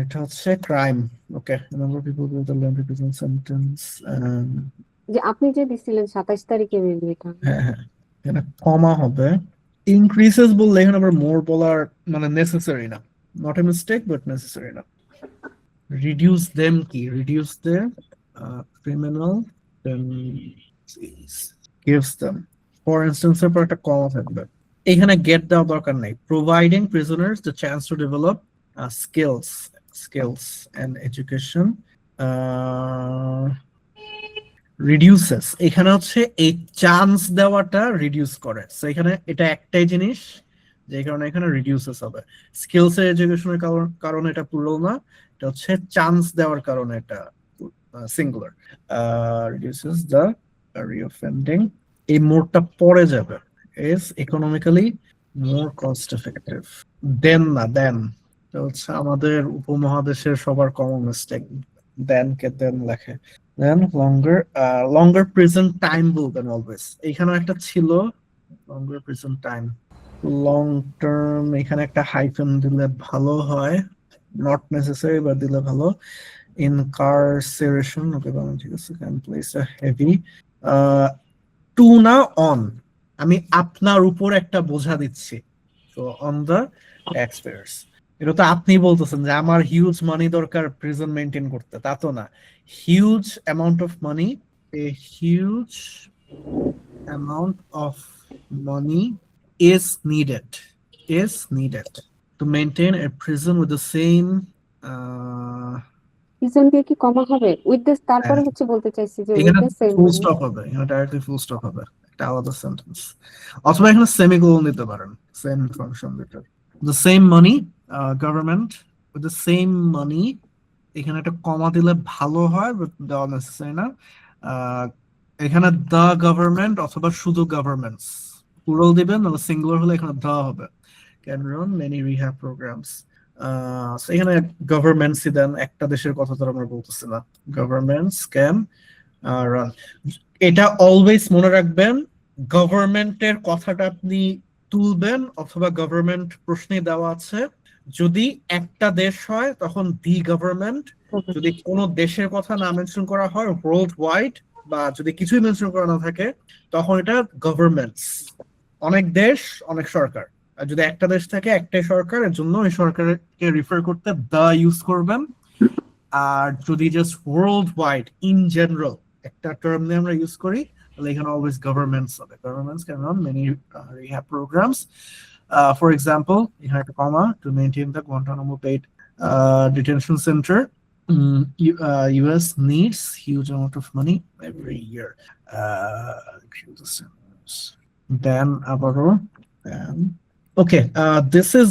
এটা হচ্ছে crime. Okay, number of people with the length prison sentence. যে আপনি যে দিছিলেন 27 তারিখে মেবি এটা। হ্যাঁ হ্যাঁ, এখানে কমা হবে। ইনক্রিজেস বললে এখানে আবার মোর বলার মানে নেসেসারি না, not a mistake but necessary না। রিডিউস দেম কি, reduce the criminal gives them, for instance এর পর একটা কমা থাকবে। এখানে গেট দেওয়া দরকার নাই। Providing prisoners the chance to develop skills skills and education reduces, এখানে হচ্ছে এই চান্স দেওয়াটা রিডিউস করে। সো এখানে এটা একটাই জিনিস, যে কারণে এখানে রিডিউসেস হবে। স্কিলস এর এডুকেশনের কারণে এটা প্লুরাল না, এটা হচ্ছে চান্স দেওয়ার কারণে এটা সিঙ্গুলার। রিডিউসেস দ্য রিঅফেন্ডিং, এই মোরটা পরে যাবে। Is economically more cost effective. Then না, দেন হচ্ছে আমাদের উপমহাদেশের সবার কমন মিস্টেক, দেন কে দেন লেখে। দেন লঙ্গার, লঙ্গার প্রেজেন্ট টাইম বলবেন অলওয়েজ। এখানেও একটা ছিল লঙ্গার প্রেজেন্ট টাইম, লং টার্ম, এখানে একটা হাইফেন দিলে ভালো হয়, নট নেসেসারি বাট দিলে ভালো। ইনকারসেরেশন, ওকে ঠিক আছে। Can place a heavy two না অন, আমি আপনার উপর একটা বোঝা দিচ্ছি, তো অন দ্য ট্যাক্স পেয়ার্স। এটা তো আপনি বলতেছেন যে আমার হিউজ মানি দরকার প্রিজন মেনটেন করতে, তা তো না। Huge amount of money, a huge amount of money is needed is needed to maintain a prison with the same reason দিয়ে কি কমা হবে? উইথ দিস তারপরে হচ্ছে বলতে চাইছি যে উইথ এখানে দ্য সেম ফুল মানে। স্টপ হবে, এখানে ডাইরেক্টলি ফুল স্টপ হবে, একটা আলাদা সেন্টেন্স। অথবা এখানে সেমিকোলন দিতে পারেন, সেম ফাংশন দিতে। The same money government with the same money, এখানে একটা কমা দিলে ভালো হয় বাট দেওয়া নেসেসারি না। আহ, এখানে দ্য গভর্নমেন্ট অথবা শুধু গভর্নমেন্টস, প্লুরাল দিবেন, নাহলে সিঙ্গুলার হলে এখানে দ্য হবে। Can run many rehab programs. এখানে গভর্নমেন্টসই দেন, একটা দেশের কথা তো আমরা বলতেছি না। Governments can run. এটা অলওয়েজ মনে রাখবেন, গভর্নমেন্টের কথাটা আপনি তুলবেন অথবা গভর্নমেন্ট প্রশ্নে দেওয়া আছে। যদি একটা দেশ হয় তখন দি গভর্নমেন্ট, যদি কোনো দেশের কথা না মেনশন করা হয় ওয়ার্ল্ড ওয়াইড, বা যদি কিছুই মেনশন করা না থাকে তখন এটা গভর্নমেন্টস। অনেক দেশ অনেক সরকার, আর যদি একটা দেশ থাকে একটাই সরকার, এর জন্য এই সরকারকে রিফার করতে দা ইউজ করবেন। আর যদি just world wide in general একটা টার্ম নিয়ে আমরা ইউজ করি, তাহলে এখানে অলওয়েজ গভর্নমেন্টস হবে। Governments can run many rehab programs. For example, এখানে একটা কমা, to maintain the Guantanamo Bay detention center, US needs huge amount of money every year. Then আবারও ওকে, this is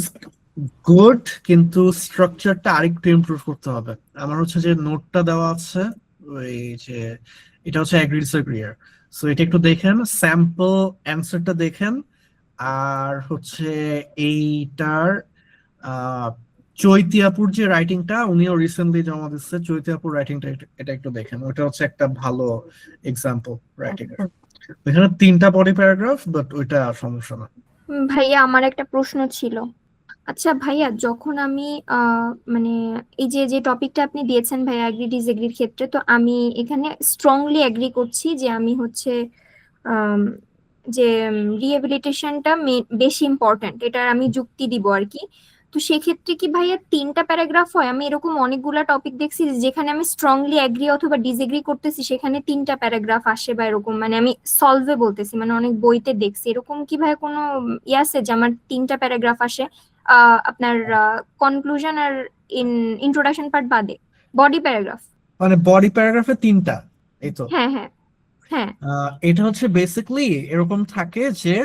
গুড, কিন্তু স্ট্রাকচারটা আরেকটু ইমপ্রুভ করতে হবে। আমার হচ্ছে যে নোটটা দেওয়া আছে, ওই যে এটা হচ্ছে অ্যাগ্রি ডিসএগ্রিয়ার, সো এটা একটু দেখেন, স্যাম্পল অ্যান্সারটা দেখেন। আর হচ্ছে এইটার চৈতিয়াপুর যে রাইটিংটা, উনিও রিসেন্টলি জমা দিচ্ছে, চৈতিয়াপুর রাইটিংটা এটা একটু দেখেন, ওটা হচ্ছে একটা ভালো এক্সাম্পল রাইটিং এর। এখানে 3টা বডি প্যারাগ্রাফ, বাট ওইটা সমস্যা না। ভাইয়া আমার একটা প্রশ্ন ছিল। আচ্ছা ভাইয়া, যখন আমি মানে এই যে যে টপিকটা আপনি দিয়েছেন ভাইয়া এগ্রি ডিসএগ্রির ক্ষেত্রে, তো আমি এখানে স্ট্রংলি এগ্রি করছি যে আমি হচ্ছে আম, যে রিহ্যাবিলিটেশনটা বেশি ইম্পর্ট্যান্ট, এটার আমি যুক্তি দিব আর কি। তো সেক্ষেত্রে কি ভাইয়া 3টা প্যারাগ্রাফ হয়? আমি এরকম অনেকগুলা টপিক দেখছি যেখানে আমি স্ট্রংলি এগ্রি অথবা ডিসএগ্রি করতেছি সেখানে 3টা প্যারাগ্রাফ আসে বা এরকম, মানে আমি সলভে বলতেছি, মানে অনেক বইতে দেখছি। এরকম কি ভাইয়া কোনো ইয়ে আছে যে আমার 3টা প্যারাগ্রাফ আসে আপনার কনক্লুশন আর ইন্ট্রোডাকশন পার্ট বাদে, বডি প্যারাগ্রাফ? মানে বডি প্যারাগ্রাফে 3টা, এই তো। হ্যাঁ হ্যাঁ হ্যাঁ। এটা হচ্ছে বেসিকলি এরকম থাকে যে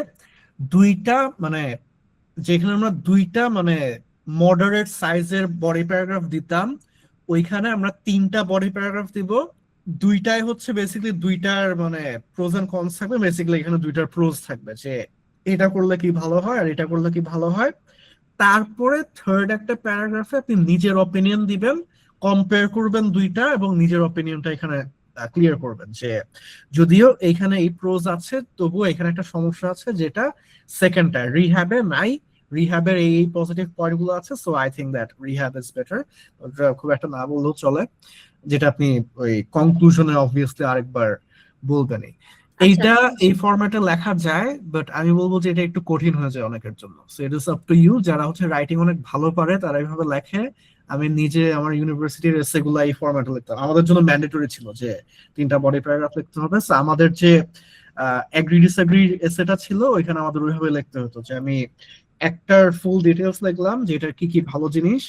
দুইটা মানে, যেখানে আমরা দুইটা মানে মডারেট সাইজের বডি প্যারাগ্রাফ দিতাম, ওইখানে আমরা 3টা বডি প্যারাগ্রাফ দিব। দুইটাই হচ্ছে বেসিক্যালি দুইটার মানে প্রোজ এন্ড কনস থাকবে। বেসিক্যালি এখানে দুইটার প্রোজ থাকবে, যে এটা করলে কি ভালো হয় আর এটা করলে কি ভালো হয়। তারপরে থার্ড একটা প্যারাগ্রাফে আপনি নিজের অপিনিয়ন দিবেন, কম্পেয়ার করবেন দুইটা, এবং নিজের অপিনিয়নটা এখানে ক্লিয়ার করবেন যে যদিও এখানে এই প্রোজ আছে তবুও এখানে একটা সমস্যা আছে, যেটা সেকেন্ডটা রিহ্যাবে নাই, রিহ্যাবের এই পজিটিভ পয়েন্ট গুলো আছে, so I think that rehab is better. খুব একটা না বললেও চলে, যেটা আপনি ওই কনক্লুশনে অবভিয়াসলি আরেকবার বলবেনই। এইটা এই ফরম্যাটে লেখা যায়, বাট আমি বলবো যে এটা একটু কঠিন হয়ে যায় অনেকের জন্য। So it is up to you. যারা হচ্ছে রাইটিং অনেক ভালো পারে তারা এইভাবে লেখে। আমি নিজে আমার ইউনিভার্সিটির এসে গুলা এই ফরম্যাটে লিখতাম, আমাদের জন্য ম্যান্ডেটরি ছিল যে 3টা বডি প্যারাগ্রাফ লিখতে হবে। So আমাদের যে এগ্রি ডিসএগ্রি এসেটা ছিল ওইখানে আমাদের ওইভাবে লিখতে হতো যে আমি একটার ফুল ডিটেলস লিখলাম যে এটার কি কি ভালো জিনিস,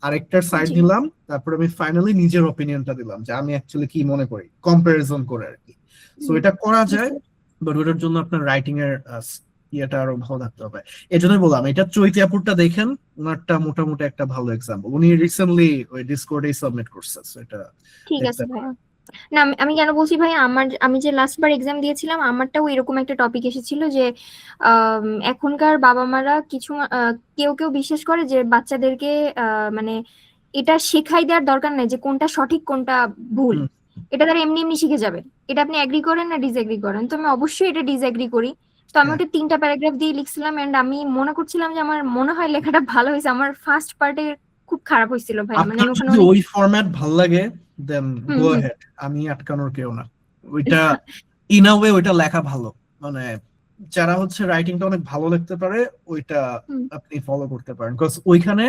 আরেকটার সাইড জি। নিলাম, তারপর আমি ফাইনালি নিজের অপিনিয়নটা দিলাম যে আমি অ্যাকচুয়ালি কি মনে করি, কম্পারিজন করে আর কি। সো এটা করা যায়, বাট ওটার জন্য আপনার রাইটিং এর ইয়েটা আরো ভালো থাকতে হবে। এই জন্যই বললাম এটা চৈতিয়াপুরটা দেখেন, ওনারটা মোটামুটি একটা ভালো এক্সাম্পল। উনি রিসেন্টলি ওই ডিসকর্ডেই সাবমিট করছে, সো এটা ঠিক দেখতে আছে পারেন। ভাইয়া। না আমি কেন বলছি ভাই, আমি যে লাস্ট বার এক্সাম দিয়েছিলাম আমারটাও এরকম একটা টপিক এসেছিল যে এখনকার বাবা মারা কিছু কেউ কেউ বিশ্বাস করে যে বাচ্চাদেরকে মানে এটা শেখাই দেওয়ার দরকার নাই যে কোনটা সঠিক কোনটা ভুল, হুম। এটা তারা এমনি এমনি শিখে যাবে। এটা আপনি এগ্রি করেন না ডিসএগ্রি করেন? তো আমি অবশ্যই এটা ডিসএগ্রি করি। তো আমি হ্যাঁ। ওটা 3টা প্যারাগ্রাফ দিয়ে লিখছিলাম, এন্ড আমি মনে করছিলাম যে আমার মনে হয় লেখাটা ভালো হয়েছে। আমার ফার্স্ট পার্টে খুব খারাপ হয়েছিল ভাই, মানে আপনার আমি ওখানে যদি অনেক ওই ফরম্যাট ভালো লাগে দেন হুম গো হুম অ্যাহেড, আমি আটকানোর কেউ না। ওইটা ইন আ ওয়ে ওইটা লেখা ভালো, মানে যারা হচ্ছে রাইটিংটা অনেক ভালো লিখতে পারে ওইটা হুম, আপনি ফলো করতে পারেন, বিকজ ওইখানে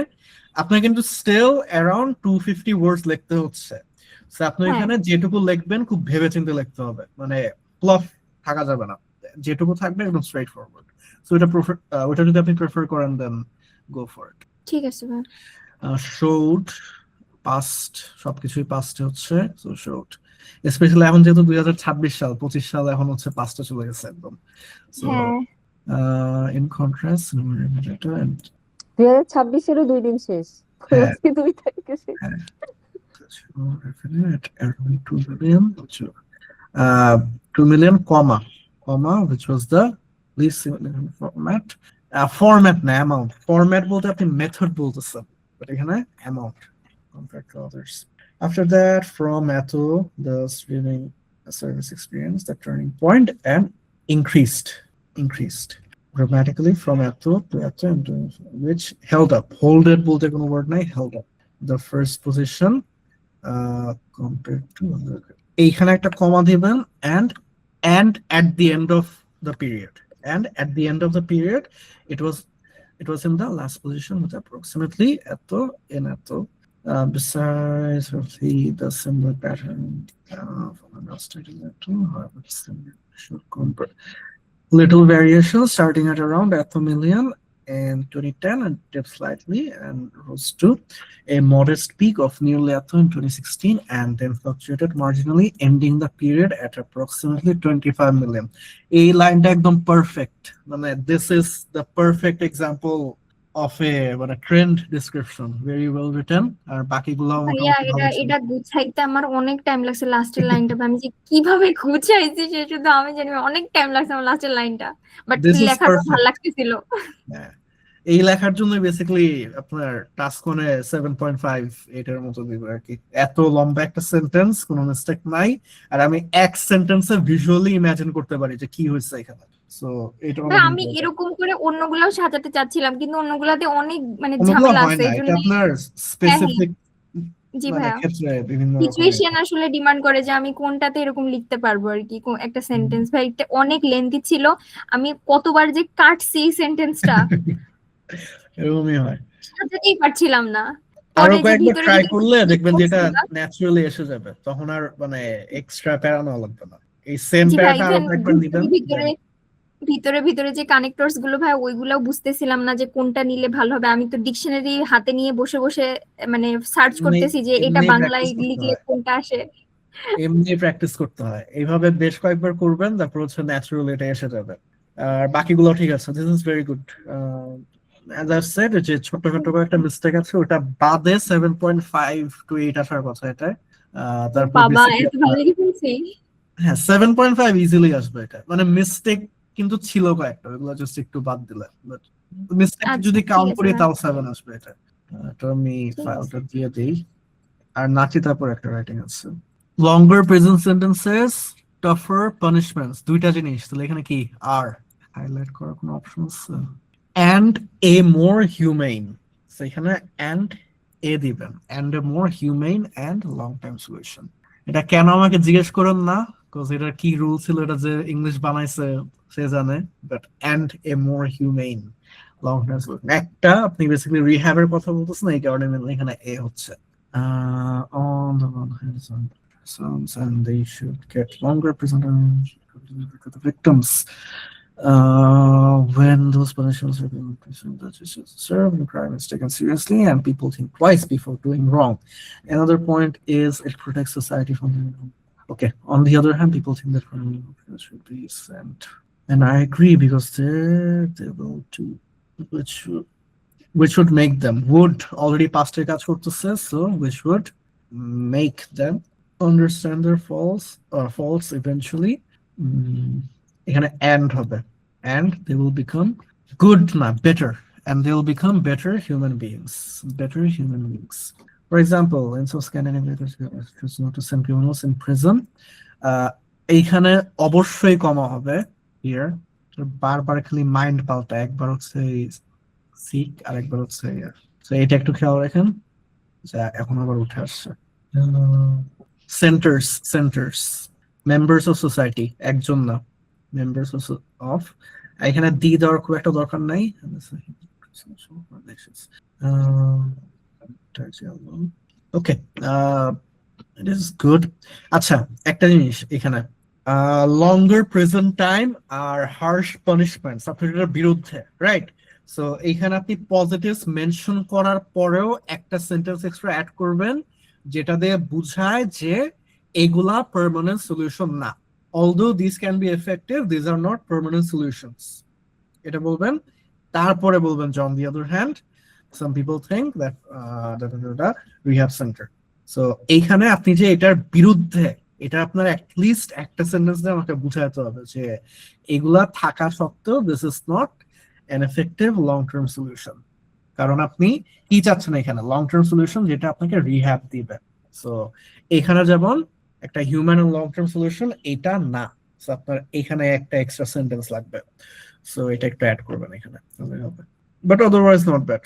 আপনার কিন্তু স্টিল অ্যারাউন্ড 250 ওয়ার্ডস লিখতে হচ্ছে। সো আপনি হ্যাঁ এখানে যেটুকু লিখবেন খুব ভেবেচিন্তে লিখতে হবে, মানে প্লাফ থাকা যাবে না, যেটুকু থাকবে একদম স্ট্রেট ফরওয়ার্ড। সো ওটা যদি আপনি প্রেফার করেন দেন গো ফর ইট। ঠিক আছে ভাই। শোড পাস্ট, সবকিছুই পাস্টে হচ্ছে, সো শোড স্পেশালি এখন যেহেতু 2026 সাল, 25 সাল এখন হচ্ছে পাস্টে চলে গেছে একদম। সো হ্যাঁ ইন কন্ট্রাস্ট 2026-এরও 2 দিন শেষ, হ্যাঁ আজকে 2 তারিখে শেষ। হ্যাঁ 2 million, 2 million comma which was the least significant format. Format না amount, format বলতে আপনি মেথড বলতেছেন, বাট এখানে amount compared to others. After that, from Atto, the streaming service experience, the turning point, and increased dramatically from Atto to Atto, and which held up. Hold it বলতে কোনো word নাই, held up the first position compared to other. এইখানে একটা কমা দিবেন, and at the end of the period, and at the end of the period it was in the last position with approximately Atto in Atto. Besides the similar pattern from the last study, however, should compare little variation starting at around 1 million in 2010 and dipped slightly and rose to a modest peak of nearly 1 in 2016 and then fluctuated marginally, ending the period at approximately 25 million. A line একদম perfect, মানে this is the perfect example of a trend description, very well written, আর বাকিগুলো ভাইয়া মোটামুটি এটা ভালো ছিল। এটা গুছাইতে আমার অনেক টাইম লাগছে। লাস্টের লাইনটা আমি যে কিভাবে গুছাইছি সে শুধু আমি জানি, অনেক টাইম লাগছে আমার লাস্টের লাইনটা, বাট This is লেখাটা ভালো perfect. লাগতেছিল। হ্যাঁ, এই লেখার জন্য বেসিক্যালি আপনার টাস্কনে 7.5 এটার মতো দিব আর কি। এত লম্বা একটা সেন্টেন্স, কোনো মিস্টেক নাই, আর আমি এক সেন্টেন্সে ভিজুয়ালি ইমাজিন করতে পারি যে কি হয়েছে এখানে। সো এটা ভাই অনেক আমি ইম্পর্টেন্ট। এরকম করে অন্যগুলাও সাজাতে চাচ্ছিলাম, কিন্তু অন্যগুলাতে অনেক মানে কোনগুলো ঝামেলা হয় আছে, না, এই এটা জন্য আপনার হ্যাঁ হ্যাঁ স্পেসিফিক জি মানে ভাইয়া, ক্ষেত্রে বিভিন্ন রকমের। সিচুয়েশন আসলে ডিমান্ড করে যে আমি কোনটাতে এরকম লিখতে পারবো আর কি। একটা সেন্টেন্স ভাই এটা অনেক লেন্থি ছিল, আমি কতবার যে কাটছি এই সেন্টেন্সটা এরকমই হয়। সাজাতেই পারছিলাম না। আরো পরে যে কয়েকবার ভিতরে ট্রাই ভিতরে করলে দেখবেন যে এটা বলছিলাম, ন্যাচারালি এসে যাবে, তখন আর মানে এক্সট্রা প্যারা নেওয়া লাগবে না। এই সেম জি ভাই প্যারাটা আরো ইভেন কয়েকবার নিবেন, ভিতরে ভিতরে ভিতরে যে কানেক্টরস গুলো ভাই ওইগুলাও বুঝতেছিলাম না যে কোনটা নিলে ভালো হবে। আমি তো ডিকশনারি হাতে নিয়ে বসে বসে মানে সার্চ এমনি করতেছি যে এটা এমনি বাংলায় প্র্যাকটিস করতে লিখলে হয়, কোনটা আসে। এমনি প্র্যাকটিস করতে হয়। এইভাবে বেশ কয়েকবার করবেন, তারপর হচ্ছে ন্যাচারাল এটা এসে যাবে। আর বাকিগুলো ঠিক আছে, this is very good. As I said, যে ছোট ছোট কয়েকটা মিস্টেক আছে ওটা বাদে 7.5 to 8 আসার কথা এটা। তারপর বাবা বেসিক্যালি এত ভালো লিখে ফেলছি। হ্যাঁ 7.5 ইজিলি আসবে এটা, মানে মিস্টেক কিন্তু ছিল কয়েকটা, ওগুলো জাস্ট একটু বাদ দিলে, বাট মিস্টেক আচ্ছা যদি ঠিক কাউন্ট আছে করি ভাই, তাও 7 আসবে এটা। তো আমি ঠিক আছে। ফাইলটা দিয়ে দিই। আর নাচি তারপর একটা রাইটিং আছে, লঙ্গার প্রেজেন্ট সেন্টেন্সেস, টাফার পানিশমেন্টস, দুইটা জিনিস। তাহলে এখানে কি আর হাইলাইট করার কোনো অপশন আছে? and a more humane. So এখানে and a দিবেন, and a more humane and long term solution. এটা কেন আমাকে জিজ্ঞেস করেন না, বিকজ এটার কি রুল ছিল, এটা যে ইংলিশ বানাইছে সে জানে, but and a more humane long term solution, একটা আপনি বেসিক্যালি রিহ্যাবের কথা বলতেছেন, এই কারণে এখানে a হচ্ছে। On the one hand, some persons and they should get longer prison term for the victims. When those punishments are being imprisoned, that is served, the crime is taken seriously, and people think twice before doing wrong. Another point is it protects society from. Okay. On the other hand, people think that criminals should be sent, and I agree because they will too, which would make them would already past a কাজ করতেছে, so which would make them understand their faults eventually. এখানে and হবে, and they will become good, not better, and they will become better human beings. For example, in some Scandinavian countries, not to send criminals in prison. এইখানে অবশ্যই কমা হবে here, বারবার খালি mind পাল্টা, একবার হচ্ছে সিক আর একবার হচ্ছে so এটা একটু খেয়াল রাখেন, যা এখন আবার উঠে আসছে। centers members of society, একজন না, members of এখানে দি দেওয়ার খুব একটা দরকার নাই। ওকে, ইট ইজ গুড। আচ্ছা, একটা জিনিস এখানে, লঙ্গার প্রেজেন্ট টাইম আর হার্শ পানিশমেন্টস আপনি এটার বিরুদ্ধে, রাইট? সো এইখানে আপনি পজিটিভস মেনশন করার পরেও একটা সেন্টেন্স এক্সট্রা অ্যাড করবেন যেটা দিয়ে বুঝায় যে এগুলা পার্মানেন্ট সলিউশন না। Although these can be effective, these are not permanent solutions. এটা বলবেন, তারপরে বলবেন যে on the other hand, some people think that rehab center. So এইখানে আপনি যে এটার বিরুদ্ধে, এটা আপনার অ্যাটলিস্ট একটা সেন্টেন্স দিয়ে আমাকে বুঝাতে হবে যে এগুলা থাকা সত্ত্বেও this is not an effective long term solution. কারণ আপনি কি চাচ্ছেন এখানে, লং টার্ম সলিউশন যেটা আপনাকে রিহ্যাব দিবে। সো এখানে যেমন একটা human and long term solution, এটা না। সো আপনার এখানে একটা এক্সট্রা সেন্টেন্স লাগবে, সো এটা একটু অ্যাড করবেন এখানে, বাট আদারওয়াইজ নট ব্যাড।